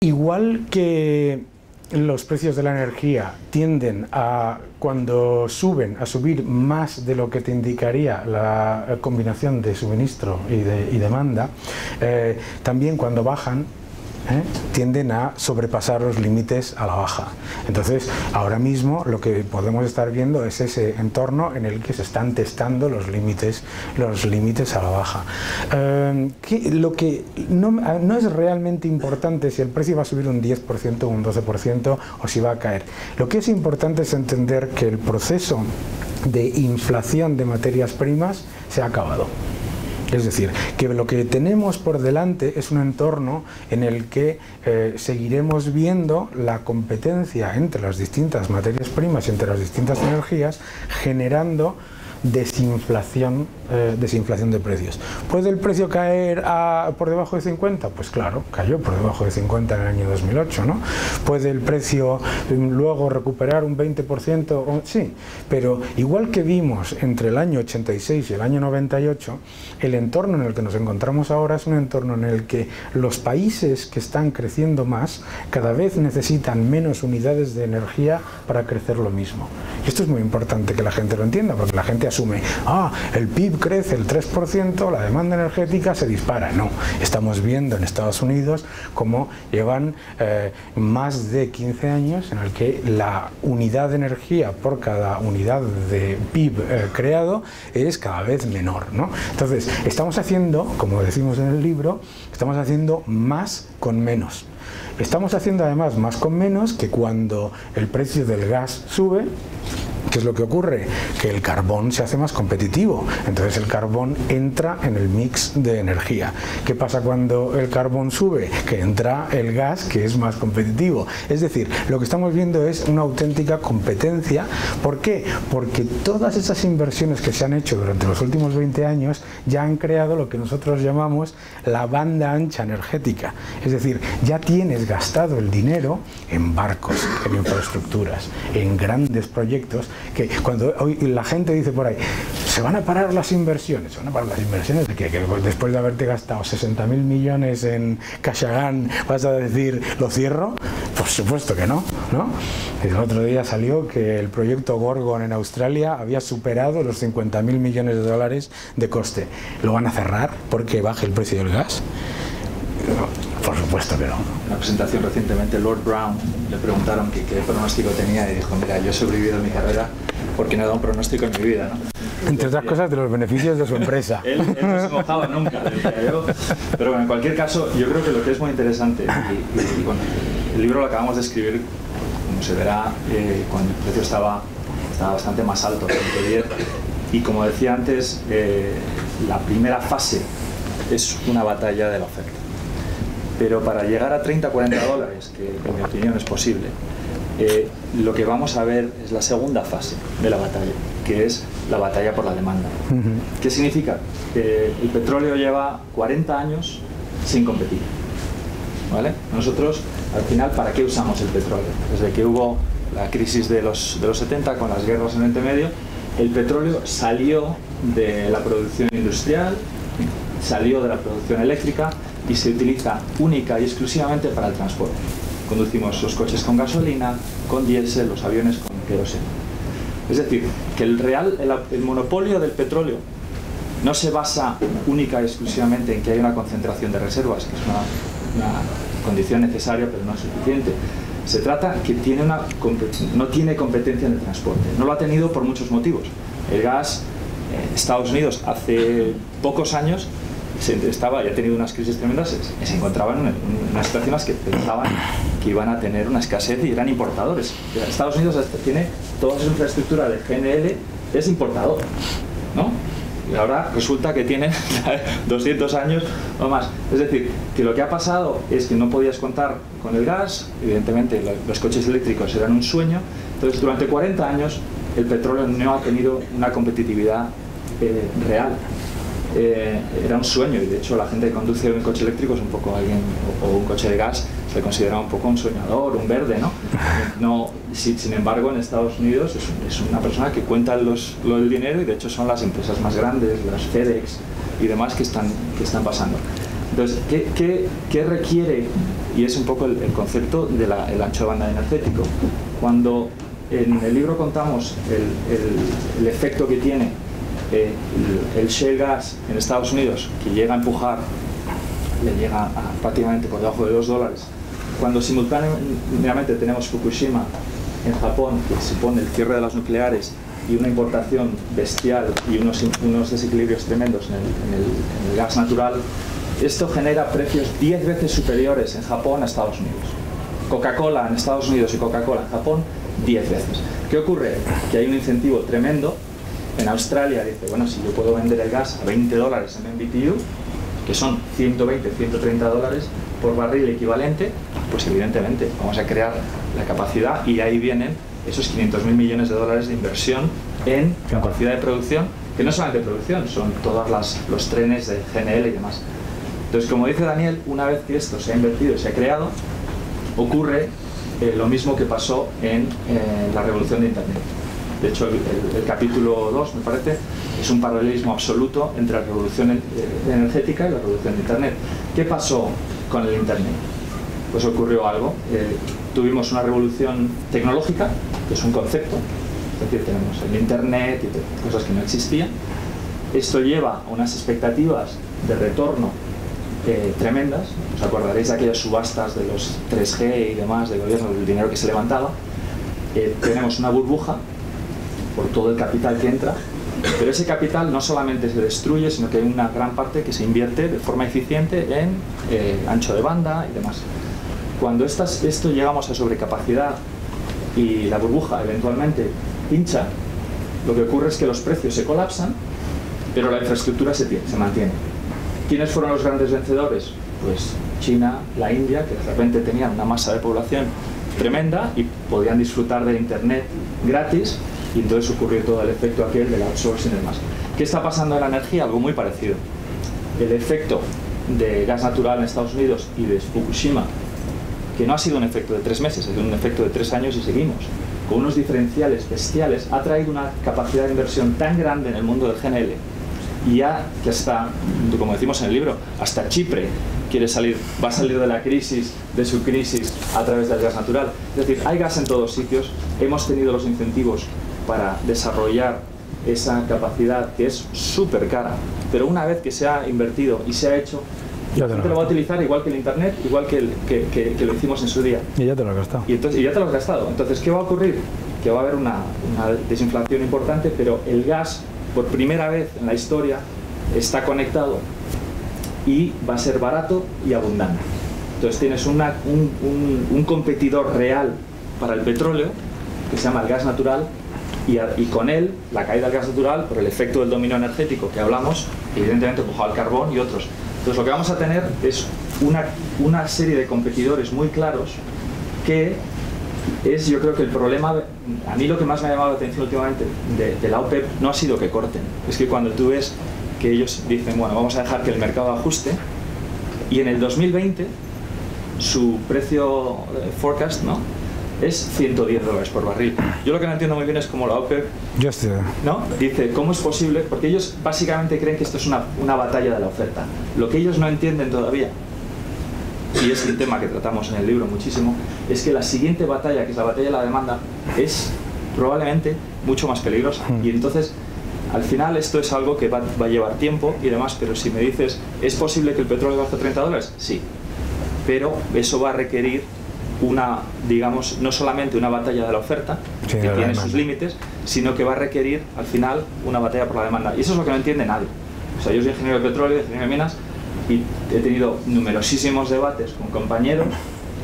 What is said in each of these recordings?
igual que los precios de la energía tienden a, cuando suben, a subir más de lo que te indicaría la combinación de suministro y demanda, también cuando bajan, tienden a sobrepasar los límites a la baja. Entonces, ahora mismo lo que podemos estar viendo es ese entorno en el que se están testando los límites a la baja. Lo que no es realmente importante si el precio va a subir un 10% o un 12% o si va a caer. Lo que es importante es entender que el proceso de inflación de materias primas se ha acabado. Es decir, que lo que tenemos por delante es un entorno en el que seguiremos viendo la competencia entre las distintas materias primas y entre las distintas energías generando desinflación de precios. ¿Puede el precio caer por debajo de 50? Pues claro, cayó por debajo de 50 en el año 2008, ¿no? ¿Puede el precio luego recuperar un 20%? Sí, pero igual que vimos entre el año 86 y el año 98, el entorno en el que nos encontramos ahora es un entorno en el que los países que están creciendo más cada vez necesitan menos unidades de energía para crecer lo mismo. Y esto es muy importante que la gente lo entienda, porque la gente asume, el PIB crece el 3%, la demanda energética se dispara. No, estamos viendo en Estados Unidos cómo llevan más de 15 años en el que la unidad de energía por cada unidad de PIB creado es cada vez menor, ¿no? Entonces, estamos haciendo, como decimos en el libro, estamos haciendo más con menos. Estamos haciendo además más con menos que cuando el precio del gas sube. ¿Qué es lo que ocurre? Que el carbón se hace más competitivo, entonces el carbón entra en el mix de energía. ¿Qué pasa cuando el carbón sube? Que entra el gas, que es más competitivo. Es decir, lo que estamos viendo es una auténtica competencia. ¿Por qué? Porque todas esas inversiones que se han hecho durante los últimos 20 años ya han creado lo que nosotros llamamos la banda ancha energética. Es decir, ya tienes gastado el dinero en barcos, en infraestructuras, en grandes proyectos, que cuando hoy la gente dice por ahí, se van a parar las inversiones. ¿Se van a parar las inversiones? ¿Que después de haberte gastado 60.000 millones en Kashagan vas a decir, lo cierro? Por supuesto que no, ¿no? El otro día salió que el proyecto Gorgon en Australia había superado los 50.000 millones de dólares de coste. ¿Lo van a cerrar porque baje el precio del gas? Por supuesto que no. En la presentación recientemente, Lord Brown le preguntaron qué pronóstico tenía y dijo, mira, yo he sobrevivido en mi carrera porque no he dado un pronóstico en mi vida, ¿no? Entre otras cosas, de los beneficios de su empresa. él no se mojaba nunca, decía yo. Pero bueno, en cualquier caso, yo creo que lo que es muy interesante, y bueno, el libro lo acabamos de escribir, como se verá, cuando el precio estaba bastante más alto, 110, y como decía antes, la primera fase es una batalla de la oferta. Pero para llegar a 30 o 40 dólares, que en mi opinión es posible, lo que vamos a ver es la segunda fase de la batalla, que es la batalla por la demanda. ¿Qué significa? Que el petróleo lleva 40 años sin competir, ¿vale? Nosotros, al final, ¿para qué usamos el petróleo? Desde que hubo la crisis de los 70, con las guerras en Oriente Medio, el petróleo salió de la producción industrial, salió de la producción eléctrica y se utiliza única y exclusivamente para el transporte. Conducimos los coches con gasolina, con diésel, los aviones con queroseno. Es decir, que el monopolio del petróleo no se basa única y exclusivamente en que hay una concentración de reservas, que es una condición necesaria pero no es suficiente. Se trata que no tiene competencia en el transporte. No lo ha tenido por muchos motivos. El gas, Estados Unidos hace pocos años ya ha tenido unas crisis tremendas, se encontraban en unas situaciones que pensaban que iban a tener una escasez y eran importadores. Estados Unidos tiene toda su infraestructura de GNL, es importador, ¿no? Y ahora resulta que tiene 200 años o más. Es decir, que lo que ha pasado es que no podías contar con el gas, evidentemente los coches eléctricos eran un sueño, entonces durante 40 años el petróleo no ha tenido una competitividad real. Era un sueño, y de hecho la gente que conduce un coche eléctrico es un poco alguien, o un coche de gas, se considera un poco un soñador, un verde, ¿no? Sin embargo, en Estados Unidos es una persona que cuenta lo del dinero, y de hecho son las empresas más grandes, las FedEx y demás, que están pasando. Entonces, ¿qué requiere y es un poco el concepto del ancho de banda energético. Cuando en el libro contamos el efecto que tiene el shale gas en Estados Unidos, que llega a empujar, le llega prácticamente por debajo de $2, cuando simultáneamente tenemos Fukushima en Japón, que supone el cierre de las nucleares y una importación bestial y unos desequilibrios tremendos en el gas natural, esto genera precios 10 veces superiores en Japón a Estados Unidos. Coca-Cola en Estados Unidos y Coca-Cola en Japón, 10 veces. ¿Qué ocurre? Que hay un incentivo tremendo. En Australia dice, bueno, si yo puedo vender el gas a $20 en MMBTU, que son 120, 130 dólares por barril equivalente, pues evidentemente vamos a crear la capacidad, y ahí vienen esos 500.000 millones de dólares de inversión en capacidad de producción, que no solamente de producción, son todos los trenes de GNL y demás. Entonces, como dice Daniel, una vez que esto se ha invertido y se ha creado, ocurre lo mismo que pasó en la revolución de Internet. De hecho, el capítulo 2, me parece, es un paralelismo absoluto entre la revolución energética y la revolución de Internet. ¿Qué pasó con el Internet? Pues ocurrió algo. Tuvimos una revolución tecnológica, que es un concepto, es decir, tenemos el Internet y cosas que no existían. Esto lleva a unas expectativas de retorno tremendas. Os acordaréis de aquellas subastas de los 3G y demás del gobierno, del dinero que se levantaba. Tenemos una burbuja por todo el capital que entra, pero ese capital no solamente se destruye, sino que hay una gran parte que se invierte de forma eficiente en ancho de banda y demás. Cuando esto llegamos a sobrecapacidad y la burbuja eventualmente pincha, lo que ocurre es que los precios se colapsan, pero la infraestructura se mantiene. ¿Quiénes fueron los grandes vencedores? Pues China, la India, que de repente tenían una masa de población tremenda y podían disfrutar de Internet gratis, y entonces ocurrió todo el efecto aquel del outsourcing y demás. ¿Qué está pasando en la energía? Algo muy parecido. El efecto de gas natural en Estados Unidos y de Fukushima, que no ha sido un efecto de 3 meses, es un efecto de 3 años y seguimos, con unos diferenciales bestiales, ha traído una capacidad de inversión tan grande en el mundo del GNL, y ya que hasta, como decimos en el libro, hasta Chipre va a salir de la crisis, de su crisis, a través del gas natural. Es decir, hay gas en todos sitios, hemos tenido los incentivos para desarrollar esa capacidad que es súper cara, pero una vez que se ha invertido y se ha hecho, la gente lo va a utilizar igual que el Internet, igual que lo hicimos en su día. Y ya te lo has gastado. Y ya te lo has gastado. Entonces, ¿qué va a ocurrir? Que va a haber una desinflación importante, pero el gas, por primera vez en la historia, está conectado y va a ser barato y abundante. Entonces tienes un competidor real para el petróleo, que se llama el gas natural, y con él, la caída del gas natural, por el efecto del dominio energético que hablamos, evidentemente empujado al carbón y otros. Entonces lo que vamos a tener es una serie de competidores muy claros, que es, yo creo que el problema, a mí lo que más me ha llamado la atención últimamente de la OPEP no ha sido que corten, es que cuando tú ves que ellos dicen, bueno, vamos a dejar que el mercado ajuste, y en el 2020 su precio forecast, ¿no?, es $110 por barril. Yo lo que no entiendo muy bien es cómo la OPEP, ¿no?, dice, ¿cómo es posible? Porque ellos básicamente creen que esto es una batalla de la oferta. Lo que ellos no entienden todavía, y es el tema que tratamos en el libro muchísimo, es que la siguiente batalla, que es la batalla de la demanda, es probablemente mucho más peligrosa. Y entonces, al final, esto es algo que va a llevar tiempo y demás, pero si me dices, ¿es posible que el petróleo baje a $30? Sí, pero eso va a requerir digamos, no solamente una batalla de la oferta, que tiene sus límites, sino que va a requerir, al final, una batalla por la demanda. Y eso es lo que no entiende nadie. O sea, yo soy ingeniero de petróleo, ingeniero de minas, y he tenido numerosísimos debates con compañeros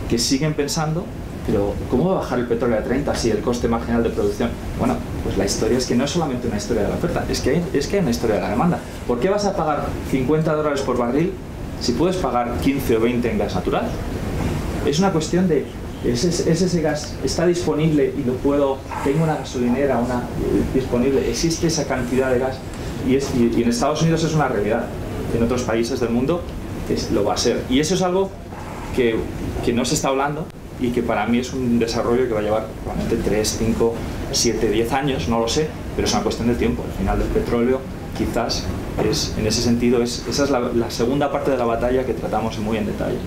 que siguen pensando, pero ¿cómo va a bajar el petróleo a 30 si el coste marginal de producción? Bueno, pues la historia es que no es solamente una historia de la oferta, es que hay una historia de la demanda. ¿Por qué vas a pagar $50 por barril si puedes pagar 15 o 20 en gas natural? Es una cuestión de, ese gas está disponible y tengo una gasolinera disponible, existe esa cantidad de gas, y en Estados Unidos es una realidad, en otros países del mundo lo va a ser. Y eso es algo que no se está hablando, y que para mí es un desarrollo que va a llevar probablemente 3, 5, 7, 10 años, no lo sé, pero es una cuestión de tiempo. Al final del petróleo, quizás, en ese sentido, esa es la segunda parte de la batalla que tratamos muy en detalle.